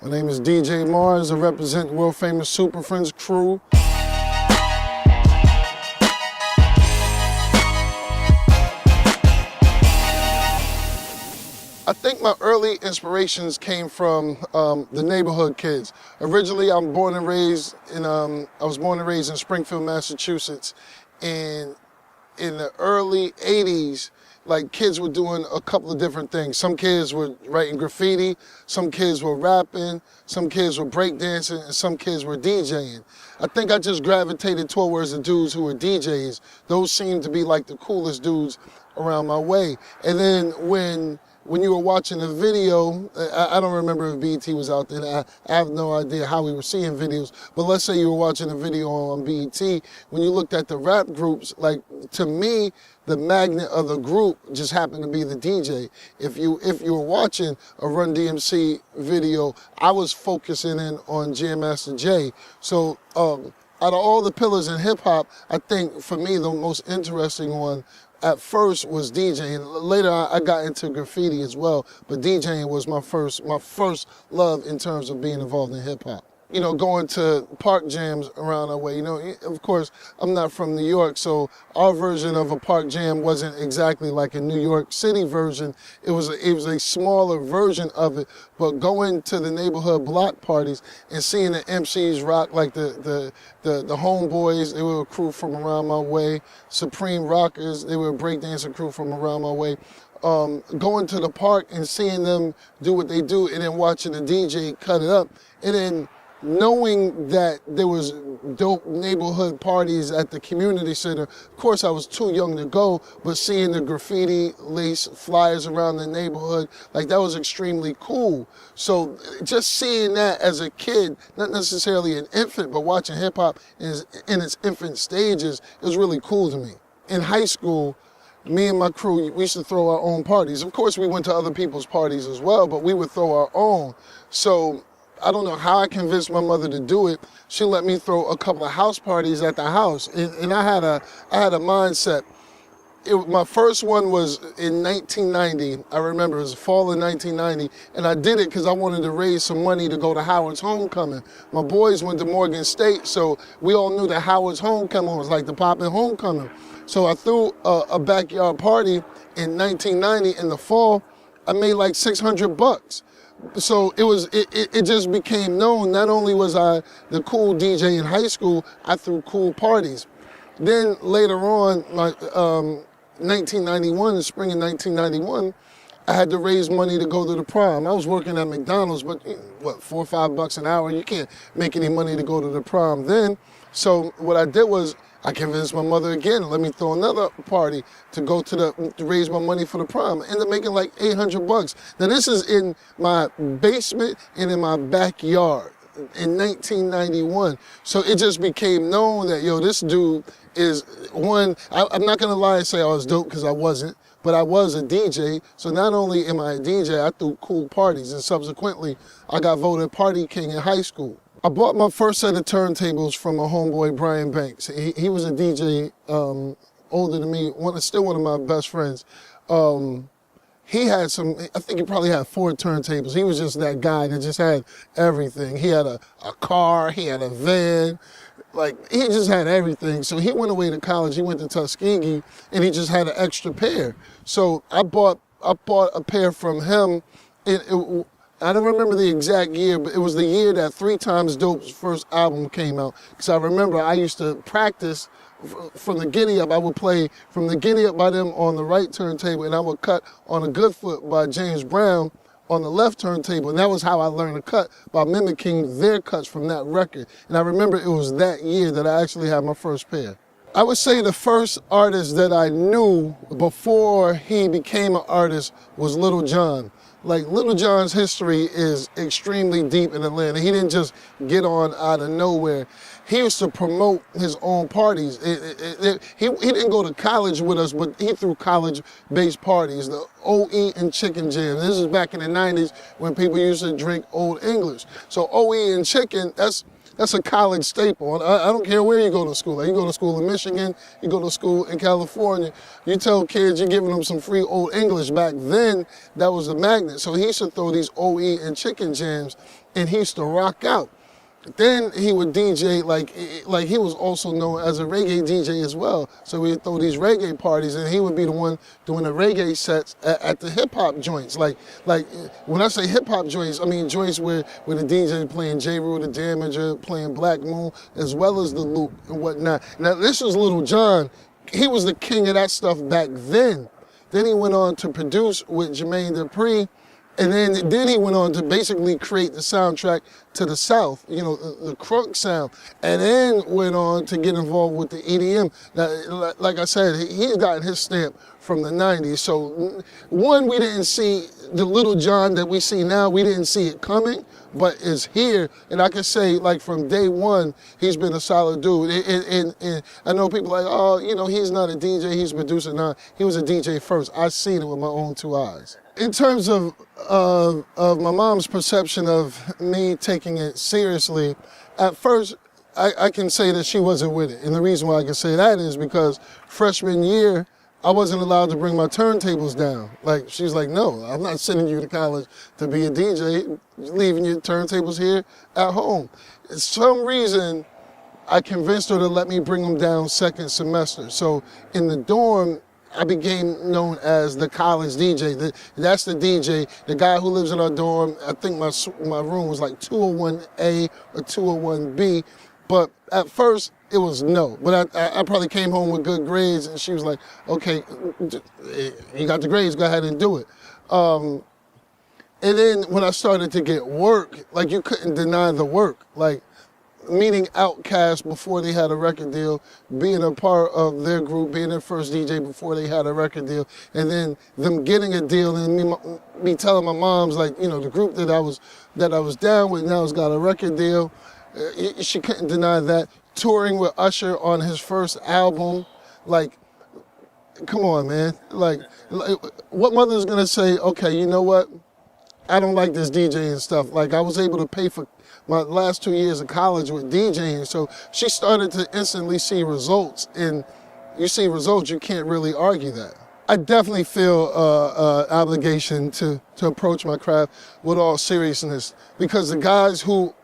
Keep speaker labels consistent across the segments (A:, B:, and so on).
A: My name is DJ Mars. I represent the world famous Super Friends crew. I think my early inspirations came from the neighborhood kids. Originally, I was born and raised in Springfield, Massachusetts, and in the early '80s, like kids were doing a couple of different things. Some kids were writing graffiti, some kids were rapping, some kids were breakdancing, and some kids were DJing. I think I just gravitated towards the dudes who were DJs. Those seemed to be like the coolest dudes around my way. And then when you were watching a video, I don't remember if BET was out there. I have no idea how we were seeing videos, but let's say you were watching a video on BET. When you looked at the rap groups, like to me, the magnet of the group just happened to be the DJ. If you were watching a Run DMC video, I was focusing in on Jam Master Jay. So out of all the pillars in hip hop, I think for me the most interesting one at first was DJing. Later I got into graffiti as well, but DJing was my first love in terms of being involved in hip hop. You know, going to park jams around our way. You know, of course, I'm not from New York, so our version of a park jam wasn't exactly like a New York City version. It was a smaller version of it. But going to the neighborhood block parties and seeing the MCs rock, like the Homeboys, they were a crew from around my way. Supreme Rockers, they were a breakdancing crew from around my way. Going to the park and seeing them do what they do, and then watching the DJ cut it up, and then knowing that there was dope neighborhood parties at the community center. Of course, I was too young to go, but seeing the graffiti lace flyers around the neighborhood, like that was extremely cool. So just seeing that as a kid, not necessarily an infant, but watching hip hop in its infant stages, it was really cool to me. In high school, me and my crew, we used to throw our own parties. Of course, we went to other people's parties as well, but we would throw our own. So I don't know how I convinced my mother to do it. She let me throw a couple of house parties at the house, and I had a mindset. My first one was in 1990. I remember it was fall of 1990, and I did it because I wanted to raise some money to go to Howard's homecoming. My boys went to Morgan State, so we all knew that Howard's homecoming was like the poppin' homecoming. So I threw a backyard party in 1990 in the fall. I made like $600. So it just became known. Not only was I the cool DJ in high school, I threw cool parties. Then later on, like 1991, the spring of 1991, I had to raise money to go to the prom. I was working at McDonald's, but what, $4 or $5 an hour? You can't make any money to go to the prom then. So what I did was I convinced my mother again, let me throw another party to raise my money for the prom. I ended up making like $800. Now this is in my basement and in my backyard in 1991. So it just became known that, yo, this dude is one, I'm not gonna lie and say I was dope because I wasn't, but I was a DJ. So not only am I a DJ, I threw cool parties, and subsequently I got voted Party King in high school. I bought my first set of turntables from a homeboy, Brian Banks. He was a DJ older than me, still one of my best friends. He had I think he probably had 4 turntables. He was just that guy that just had everything. He had a car, he had a van, like he just had everything. So he went away to college, he went to Tuskegee, and he just had an extra pair. So I bought a pair from him. I don't remember the exact year, but it was the year that 3 Times Dope's first album came out. Because I remember I used to practice from the Giddy Up. I would play from the Giddy Up by them on the right turntable, and I would cut on a Good Foot by James Brown on the left turntable. And that was how I learned to cut, by mimicking their cuts from that record. And I remember it was that year that I actually had my first pair. I would say the first artist that I knew before he became an artist was Little John. Like, Little John's history is extremely deep in Atlanta. He didn't just get on out of nowhere. He used to promote his own parties. He didn't go to college with us, but he threw college-based parties, the OE and Chicken Jam. This is back in the 90s when people used to drink Old English. So OE and Chicken, that's a college staple. I don't care where you go to school. Like, you go to school in Michigan, you go to school in California. You tell kids you're giving them some free Old English. Back then, that was the magnet. So he used to throw these OE and Chicken Jams. and he used to rock out. Then he would DJ, like he was also known as a reggae DJ as well. So we would throw these reggae parties, and he would be the one doing the reggae sets at the hip hop joints. Like when I say hip hop joints, I mean joints where the DJ playing J. Rule the Damager, playing Black Moon, as well as the Loop and whatnot. Now this was Little John. He was the king of that stuff back then. Then he went on to produce with Jermaine Dupri. And then he went on to basically create the soundtrack to the South, you know, the crunk sound. And then went on to get involved with the EDM. Now, like I said, he's gotten his stamp from the 90s. So one, we didn't see the Little John that we see now, we didn't see it coming, but it's here. And I can say, like, from day one, he's been a solid dude. And I know people like, oh, you know, he's not a DJ, he's a producer. No, he was a DJ first. I seen it with my own two eyes. In terms of my mom's perception of me taking it seriously, at first, I can say that she wasn't with it. And the reason why I can say that is because freshman year, I wasn't allowed to bring my turntables down. Like, she's like, no, I'm not sending you to college to be a DJ, leaving your turntables here at home. For some reason, I convinced her to let me bring them down second semester. So in the dorm, I became known as the college DJ. That's the DJ, the guy who lives in our dorm. I think my room was like 201A or 201B. But at first, it was no. But I probably came home with good grades, and she was like, okay, you got the grades, go ahead and do it. And then when I started to get work, like, you couldn't deny the work. Like, meeting OutKast before they had a record deal, being a part of their group, being their first DJ before they had a record deal, and then them getting a deal, and me telling my moms, like, you know, the group that I was down with now has got a record deal. She couldn't deny that. Touring with Usher on his first album, like, come on, man. Like what mother's gonna say, okay, you know what? I don't like this DJing stuff. Like, I was able to pay for my last 2 years of college with DJing, so she started to instantly see results, and you see results, you can't really argue that. I definitely feel obligation to approach my craft with all seriousness, because the guys who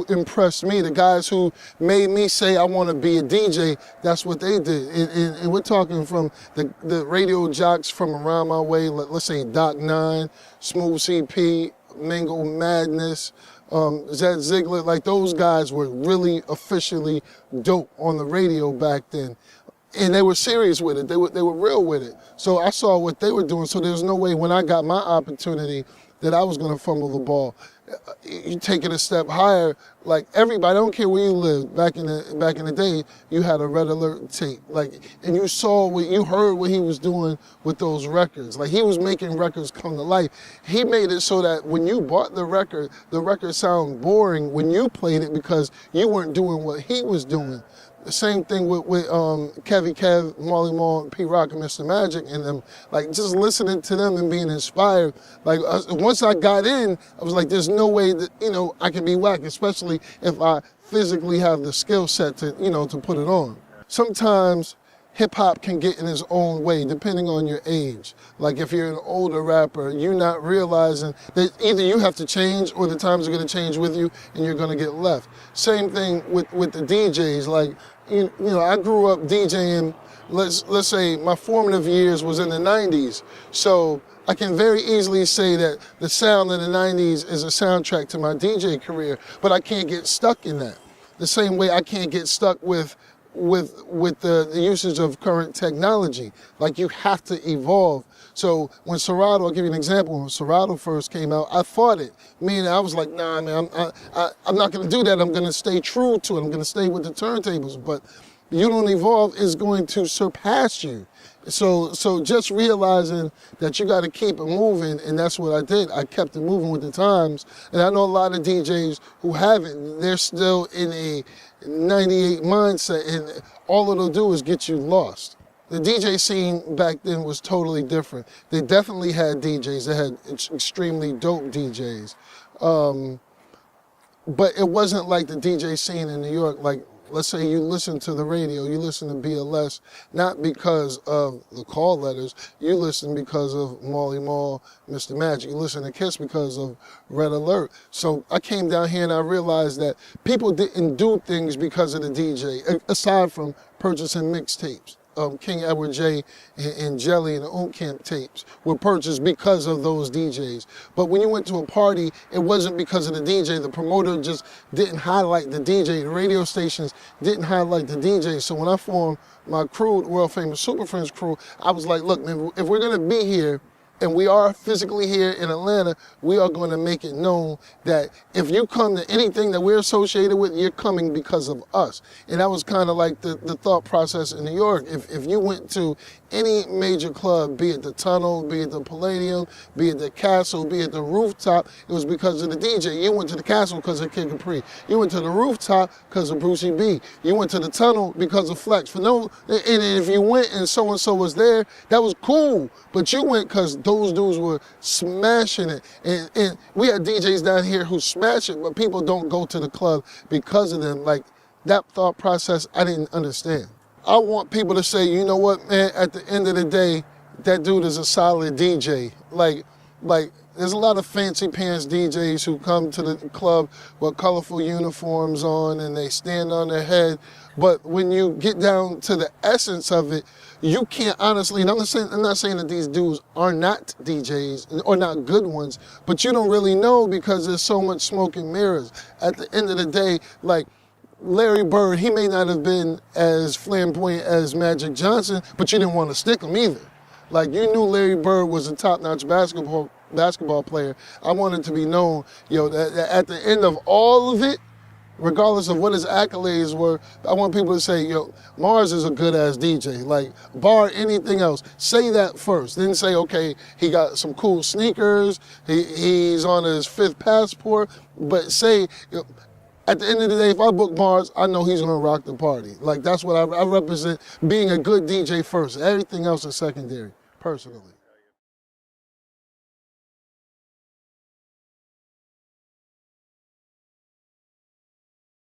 A: impressed me, the guys who made me say I want to be a DJ, that's what they did. And we're talking from the radio jocks from around my way, let's say Doc 9, Smooth CP, Mingle Madness, Zed Ziegler, like, those guys were really officially dope on the radio back then. And they were serious with it. They were real with it. So I saw what they were doing. So there's no way when I got my opportunity that I was going to fumble the ball. You take it a step higher, like, everybody, I don't care where you live, back in the day, you had a Red Alert tape, like, and you heard what he was doing with those records. Like, he was making records come to life. He made it so that when you bought the record sounded boring when you played it because you weren't doing what he was doing. The same thing with Kevy Kev, Marley Marl, P Rock, and Mr. Magic, and them. Like, just listening to them and being inspired. Like, once I got in, I was like, there's no way that, you know, I can be whack, especially if I physically have the skill set to, you know, to put it on. Sometimes hip-hop can get in its own way, depending on your age. Like, if you're an older rapper, you're not realizing that either you have to change or the times are going to change with you and you're going to get left. Same thing with the DJs. Like, you know, I grew up DJing, let's say my formative years was in the 90s. So I can very easily say that the sound of the 90s is a soundtrack to my DJ career, but I can't get stuck in that. The same way I can't get stuck with the usage of current technology. Like, you have to evolve. So when Serato, I'll give you an example, when Serato first came out, I fought it. Meaning I was like, nah, man, I'm not gonna do that. I'm gonna stay true to it. I'm gonna stay with the turntables. But You Don't Evolve is going to surpass you. So just realizing that you got to keep it moving, and that's what I did. I kept it moving with the times. And I know a lot of DJs who haven't. They're still in a 98 mindset, and all it'll do is get you lost. The DJ scene back then was totally different. They definitely had DJs. They had extremely dope DJs. But it wasn't like the DJ scene in New York. Like, let's say you listen to the radio, you listen to BLS, not because of the call letters, you listen because of Marley Marl, Mr. Magic, you listen to Kiss because of Red Alert. So I came down here and I realized that people didn't do things because of the DJ, aside from purchasing mixtapes. King Edward J and Jelly and the Oom Camp tapes were purchased because of those DJs. But when you went to a party, it wasn't because of the DJ. The promoter just didn't highlight the DJ. The radio stations didn't highlight the DJ. So when I formed my crew, the World Famous Super Friends crew, I was like, look, man, if we're gonna be here, and we are physically here in Atlanta, we are going to make it known that if you come to anything that we're associated with, you're coming because of us. And that was kind of like the thought process in New York. If you went to any major club, be it the Tunnel, be it the Palladium, be it the Castle, be it the Rooftop, it was because of the DJ. You went to the Castle because of Kid Capri. You went to the Rooftop because of Brucey B. You went to the Tunnel because of Flex. And if you went and so was there, that was cool. But you went because those dudes were smashing it. And we had DJs down here who smash it, but people don't go to the club because of them. Like, that thought process, I didn't understand. I want people to say, you know what, man, at the end of the day, that dude is a solid DJ. Like there's a lot of fancy pants DJs who come to the club with colorful uniforms on and they stand on their head. But when you get down to the essence of it, you can't honestly, and I'm not saying that these dudes are not DJs or not good ones, but you don't really know because there's so much smoke and mirrors. At the end of the day, like, Larry Bird, he may not have been as flamboyant as Magic Johnson, but you didn't want to stick him either. Like, you knew Larry Bird was a top-notch basketball player. I wanted to be known, that at the end of all of it, regardless of what his accolades were, I want people to say, Mars is a good-ass DJ. Like, bar anything else, say that first. Then say, okay, he got some cool sneakers, he's on his 5th passport, but say, at the end of the day, if I book Mars, I know he's gonna rock the party. Like, that's what I represent, being a good DJ first. Everything else is secondary, personally.